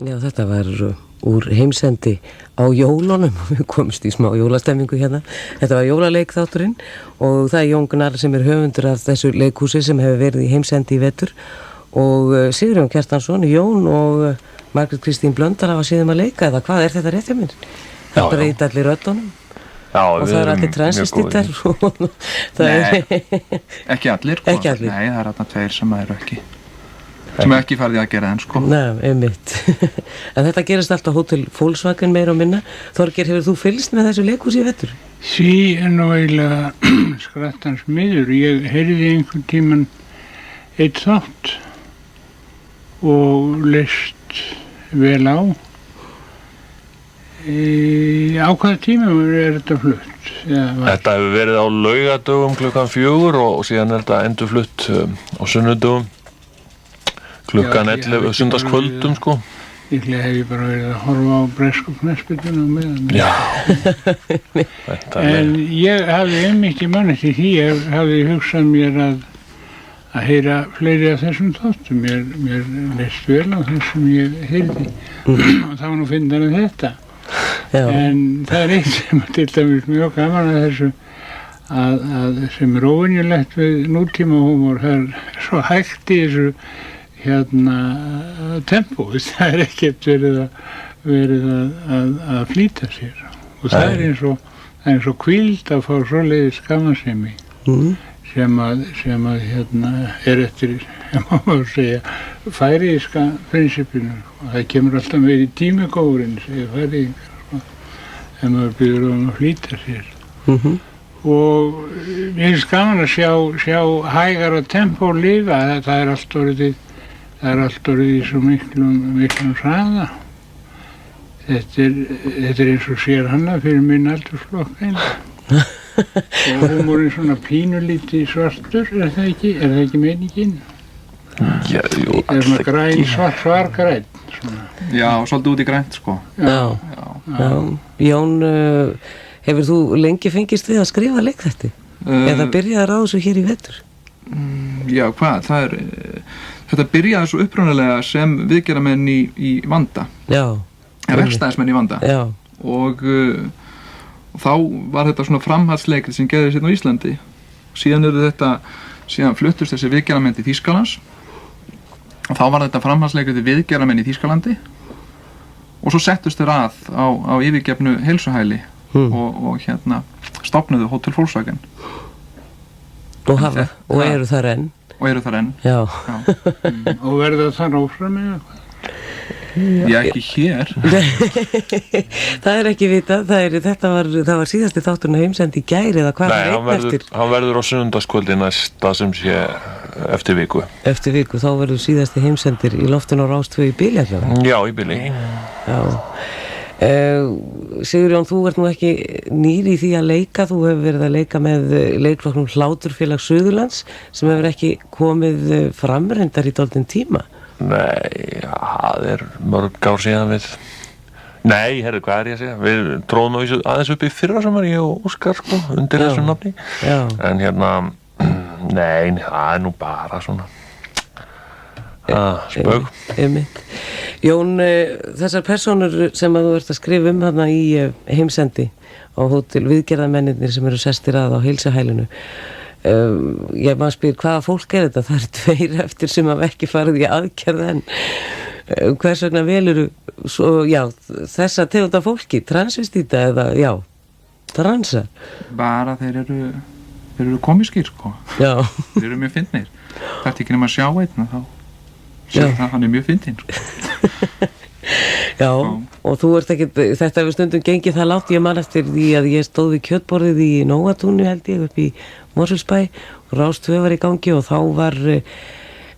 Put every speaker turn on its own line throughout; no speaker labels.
Já, þetta var úr heimsendi á jólunum, við komumst í smá jólastemmingu hérna. Þetta var jólaleikþátturinn og það Jón Gnarr sem höfundur af þessu leikhúsi sem hefur verið í heimsendi í vetur og Sigurjón Kjartansson, Jón og Margrét Kristín Blöndal hafa síðan að leika eða hvað er þetta rétt hjá mér? Það breyta allir röddunum og það allir transistítar og
ekki allir, sko.
Ekki allir.
Nei, það þarna tveir sem ekki farið að gera enn, sko.
Nei, einmitt. En þetta gerist alltaf Hótel Volkswagen meira og minna. Þorgeir, hefur þú fylgst með þessu leikhúsi í vetur?
Sí, en nú eiginlega skrattans miður. Ég heyrði einhvern tíman eitt þátt og leist vel á. Á hvaða tímum er þetta flutt?
Þetta hefur verið á laugadögum klukkan 4 og síðan er þetta endurflutt á sunnudögum klukkan 11 sunnudagskvöldum, sko.
Líklega hef ég bara verið að horfa á bresku knattspyrnuna á meðan.
Já.
En ég hafði einmitt í manni til því, ég hafði hugsað mér að heyra fleiri af þessum þáttum. Mér leist vel á þessum ég heyrði og það var nú fyndar en þetta.
Já.
En það er eitt sem til dæmis mjög gaman að þessu að sem er óvenjulegt við nútíma húmor, það er svo hægt í þessu tempó, það er ekkert verið að flýta sér og það er eins og hvíld að fá svoleiðis gamansemi sem er eftir, má maður segja, færiðiska prinsipinu og það kemur alltaf með í tímigóðurinn, segja færiðingar, ef maður byrður að flýta sér. Og mér finnst gaman að sjá hægara tempó lifa, það er allt orðið í svo miklum hraða. Þetta er eins og sér hana fyrir minn aldursflokk eiginlega. Og húmorinn svona pínulítið svartur, er það ekki meiningin?
Já, jú,
er svona græn, svargræn svona.
Já, svolítið út í grænt, sko.
Já. Jón, hefur þú lengi fengist við að skrifa leikþætti? Eða byrjaðir á þessu hér í vetur?
Já, hvað? Þetta byrjaði svo upprunalega sem viðgerðarmenn í vanda.
Já.
Verkstæðismenn í vanda.
Já.
Og þá var þetta svona framhaldsleikrit sem gerðist hérna á Íslandi. Síðan fluttust þessi viðgerðarmenn til Þýskalands. Og þá var þetta framhaldsleikrit viðgerðarmenn í Þýskalandi. Og svo settust þeir á yfirgefnu heilsuhæli og stofnuðu Hótel Volkswagen.
Og eru þar enn.
Já.
Og verða það áfram eða hvað?
Já, ekki hér.
Það er ekki vitað, það var síðasti þátturinn á heimsendi í gær eða hvað var einn eftir?
Nei, hann verður á sunnudagskvöldi næsta sem sé eftir viku.
Eftir viku, þá verður síðasti heimsendir í loftinu á Rás 2 í bili allavega?
Já, í bili.
Já. Sigurjón, þú ert nú ekki nýr í því að leika, þú hefur verið að leika með leikflokknum Hláturfélag Suðurlands sem hefur ekki komið framreyndar í dálítinn tíma.
Nei, það er mörg ár síðan við hvað er ég að segja? Við tróðum aðeins upp í fyrrasumar, ég og Óskar, sko, undir þessu nafni.
Já.
En nei, það er nú bara svona spögg.
Jón, þessar persónur sem að þú ert að skrifa þarna í heimsendi á hótel viðgerðarmennirnir sem eru sestir að á heilsuhælinu, ég maður spyr hvaða fólk er þetta? Það eru tveir eftir sem hafa ekki farið í aðgerð en hvers vegna veluru þessa tegunda fólki, transvestíta eða transa?
Bara þeir eru komískir, sko.
Já.
Þeir eru mjög fyndnir. Það er ekki nema að sjá einn og þá hann er mjög fyndinn, sko.
Já, og þú ert ekkert, þetta hefur stundum gengið það látt, ég man eftir því að ég stóð við kjötborðið í Nóatúni held ég upp í Mosfellsbæ og Rás 2 var í gangi og þá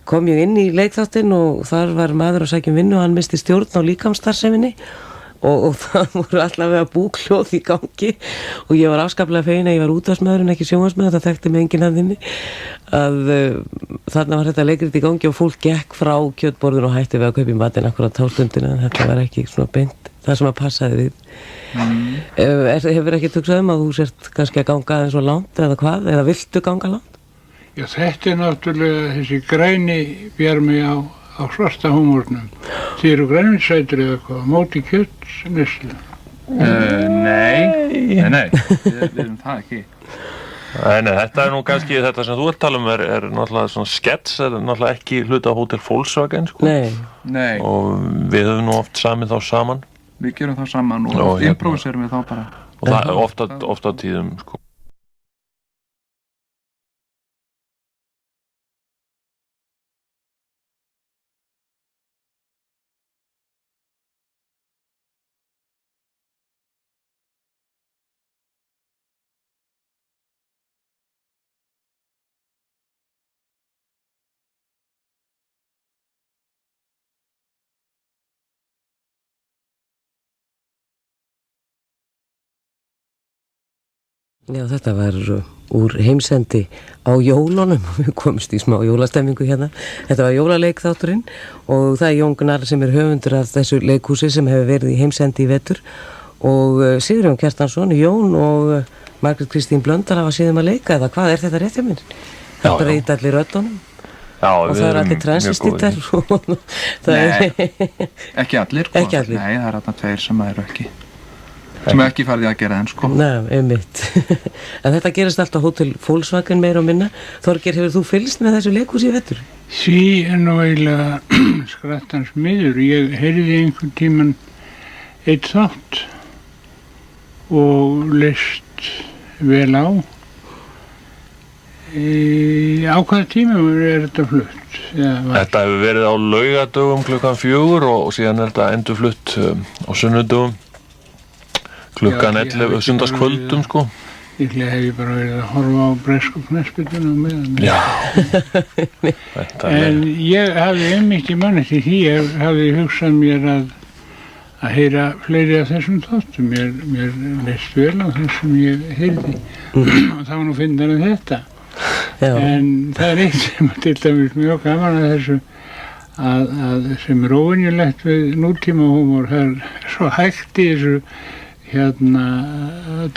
kom ég inn í leikþáttinn og þar var maður að sækja vinnu og hann misti stjórn á líkamsstarfseminni og það voru allavega búkljóð í gangi og ég var afskaplega fegin að ég var útvarpsmaður en ekki sjónvarpsmaður, það þekkti mig enginn að þinni að þarna var þetta leikrit í gangi og fólk gekk frá kjötborðinu og hætti við að kaupa í matinn akkurat á stundina, þetta var ekki svona beint það sem að passaði við. Hefur ekki hugsað að þú sért kannski að ganga aðeins svo langt eða hvað, eða viltu ganga langt?
Já, þetta er náttúrulega þessi græni bjarmi á á svarta húmórnum. Þið eru grænmetsætur eða hvað, á móti kjötsneslu?
Nei, við erum það ekki.
Nei, þetta nú kannski, þetta sem þú ert tala er náttúrulega svona skets, náttúrulega ekki hluti á Hótel Volkswagen, sko.
Nei.
Og við höfum nú oft samið þá saman.
Við gerum það saman og improviserum við þá bara.
Og það er ofta tíðum, sko.
Já, þetta var úr heimsendi á jólunum, við komumst í smá jólastemmingu hérna. Þetta var jólaleikþátturinn og það er Jón Gnarr sem er höfundur af þessu leikhúsi sem hefur verið í heimsendi í vetur og Sigurjón Kjartansson, Jón og Margrét Kristín Blöndal hafa síðan að leika eða hvað er þetta rétt hjá mér? Það breyta allir röddunum og það er allir transvestítar
ekki allir, sko.
Ekki allir.
Nei, það er þarna tveir sem ekki farið að gera enn, sko.
Nei, einmitt. En þetta gerist alltaf Hótel Volkswagen meira og minna. Þorgeir, hefur þú fylgst með þessu leikhúsi í vetur?
Því er nú eiginlega skrattans miður. Ég heyrði einhvern tíman eitt þátt og leist vel á. Á hvaða tíma er þetta flutt?
Þetta hefur verið á laugadögum klukkan 4 og síðan er þetta endurflutt á sunnudögum klukkan 11 sunnudagskvöldum, sko.
Líklega hef ég bara verið að horfa á bresku knattspyrnuna á meðan.
Já.
En ég hafði einmitt í manni því ég hafði hugsað mér að heyra fleiri af þessum þáttum. Mér leist vel á þessum ég heyrði og það var nú fyndar en þetta.
Já.
En það er eitt sem til dæmis mjög gaman að þessu að sem er óvenjulegt við nútíma húmor, það er svo hægt í þessu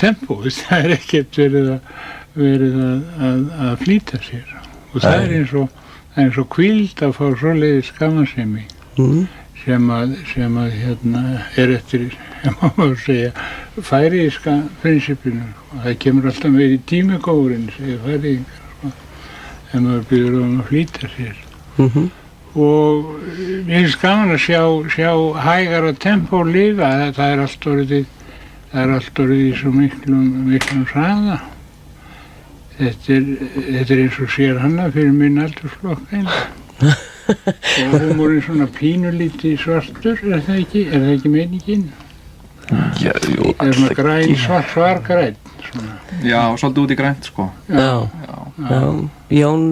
tempó, það er ekkert verið að flýta sér og það er eins og hvíld að fá svoleiðis gamansemi sem er eftir, má maður segja, færiðiska prinsipinu og það kemur alltaf með í tímigóðurinn, segja færiðingar, sko, en maður byrður að flýta sér. Og mér finnst gaman að sjá hægara tempó lifa, það er allt orðið í svo miklum hraða. Þetta er eins og sér hana fyrir minn aldursflokk einu. Og húmórinn svona pínulítið svartur, er það ekki meiningin?
Já, jú,
það er svona græn, svargræn svona.
Já, svolítið út í grænt, sko.
Já. Jón,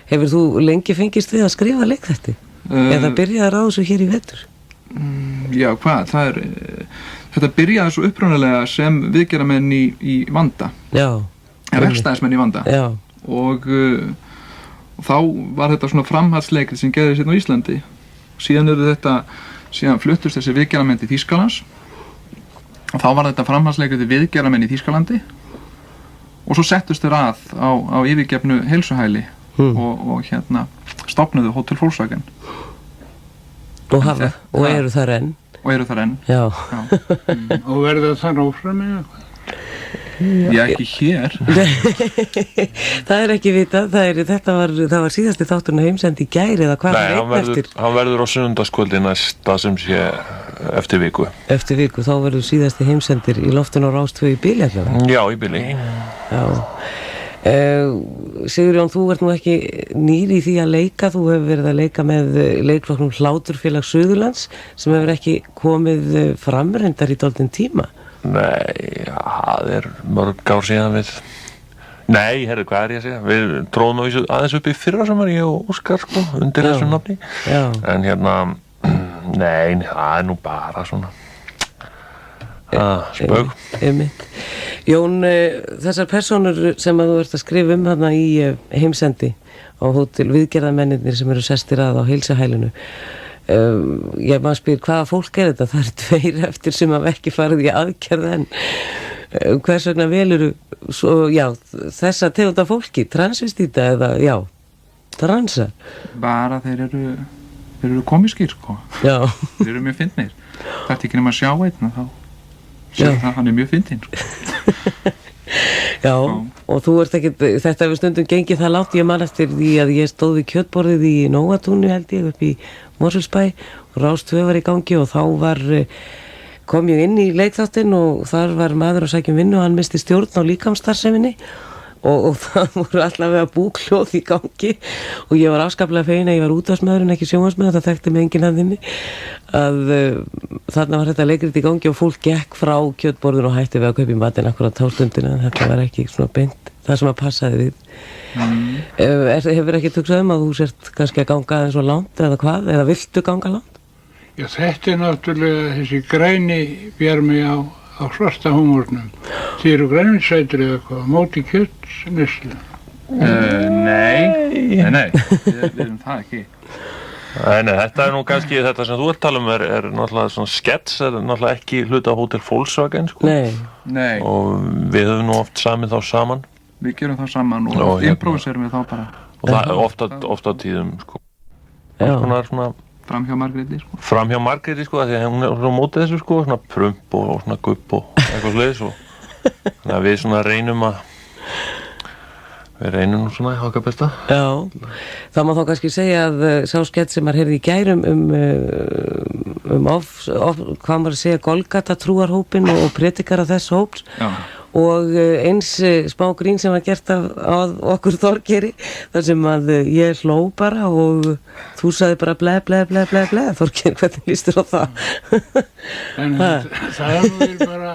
hefur þú lengi fengist við að skrifa leikþætti? Eða byrjaðir á þessu hér í vetur?
Já, hvað? Þetta byrjaði svo upprunalega sem viðgerðarmenn í vanda.
Já.
Rekstæðismenn í vanda.
Já.
Og þá var þetta svona framhaldsleikrit sem gerðist hérna á Íslandi. Síðan fluttust þessi viðgerðarmenn til Þýskalands. Og þá var þetta framhaldsleikrit viðgerðarmenn í Þýskalandi. Og svo settust þeir á yfirgefnu heilsuhæli og stofnuðu Hótel Volkswagen.
Og eru þar enn. Já.
Og verða það áfram eða hvað?
Já, ekki hér.
Það er ekki vitað, það var síðasti þátturinn á heimsendi í gær eða hvað var einn eftir?
Nei, hann verður á sunnudagskvöldi næsta sem sé eftir viku.
Eftir viku, þá verður síðasti heimsendir í loftinu á Rás 2 í bili allavega?
Já, í bili.
Já. Sigurjón, þú ert nú ekki nýr í því að leika, þú hefur verið að leika með leikflokknum Hláturfélag Suðurlands sem hefur ekki komið framreyndar í dálítinn tíma.
Nei, það er mörg ár síðan við hvað er ég að segja? Við tróðum aðeins upp í fyrrasumar ég og Óskar, sko, undir þessum nafni. Já. En nei, það er nú bara svona spögg.
Jón, þessar persónur sem að þú ert að skrifa þarna í heimsendi á hótel viðgerðarmennirnir sem eru sestir að á heilsuhælinu, ég maður spyr hvaða fólk er þetta? Það eru 2 eftir sem hafa ekki farið í aðgerð en hvers vegna veluru þessa tegunda fólki, transvestíta eða transa?
Bara þeir eru þeir eru komískir sko.
Já.
Þeir eru mjög fyndnir. Það er ekki nema að sjá einn þá sér það hann er mjög fyndinn sko.
Já, og þú ert ekki, þetta hefur stundum gengið það langt, ég man eftir því að ég stóð við kjötborðið í Nóatúni held ég upp í Mosfellsbæ og Rás 2 var í gangi og þá kom ég inn í leikþáttinn og þar var maður að sækja vinnu og hann misti stjórn á líkamsstarfseminni og það voru allavega búkljóð í gangi og ég var afskaplega fegin að ég var útvarpsmaður en ekki sjónvarpsmaður, það þekkti mig enginn að þinni að þarna var þetta leikrit í gangi og fólk gekk frá kjötborðinu og hætti við að kaupa í matinn akkurat á stundina en þetta var ekki svona beint það sem að passaði við hefur ekki tugsað að þú sért kannski að ganga aðeins svo langt eða hvað, eða viltu ganga langt?
Já, þetta náttúrulega þessi græni bjarmi á svarta húmórnum. Þið eru grænmetsætur eða eitthvað, móti kjötsneslu?
Nei, við erum það ekki.
Nei, þetta nú kannski, þetta sem þú ert tala er náttúrulega svona skets, náttúrulega ekki hluta á Hótel Volkswagen, sko.
Nei.
Og við höfum nú oft samið þá saman.
Við gerum það saman og improviserum við þá bara.
Og það er oft á tíðum, sko. Svona
Framhjá Margréti, sko.
Framhjá Margréti, sko, því að hún er svona mótið þessu, sko, svona prump og svona gupp og eitthvað sliðis og þannig að við svona reynum nú svona okkar besta.
Já, það má þá kannski segja að sá skett sem maður heyrði í gærum hvað maður segja, Golgata trúarhópin og predikara þess hóps. Já. Og eins smá grín sem var gert af okkur Þorgeiri þar sem að ég hló bara og þú sagði bara ble Þorgeiri, hvernig lístur á það?
En það er bara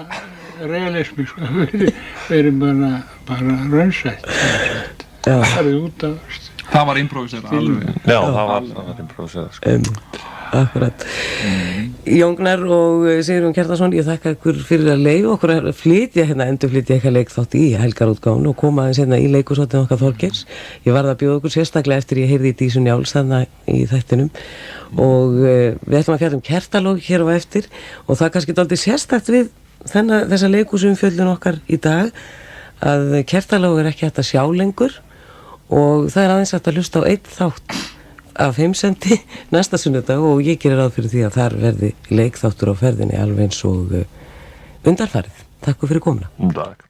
realismi sko. Við erum bara raunsætt það er út af
það var improviserað alveg.
Já, það var improviserað sko.
Akkurat. Jóngnar og Sigurjón Kjartansson, ég þakka ykkur fyrir að leyfa okkur að endurflytja eitthvað leikþátt í helgarútgáfunu og koma aðeins hérna í leikhúshornið okkar Þorgeirs. Ég varð að bjóða okkur sérstaklega eftir ég heyrði í Dísu Njáls þarna í þættinum og við ætlum að fjalla kertalóg hér á eftir og það kannski dálítið sérstakt við þessa leikhúsumfjöllun okkar í dag að kertalóg ekki hægt að sjá lengur og það aðeins hægt að hlusta á einn þátt af Heimsendi næsta sunnudag og ég gerir ráð fyrir því að þar verði leikþáttur á ferðinni alveg eins og undanfarið. Takk fyrir komuna.
Takk.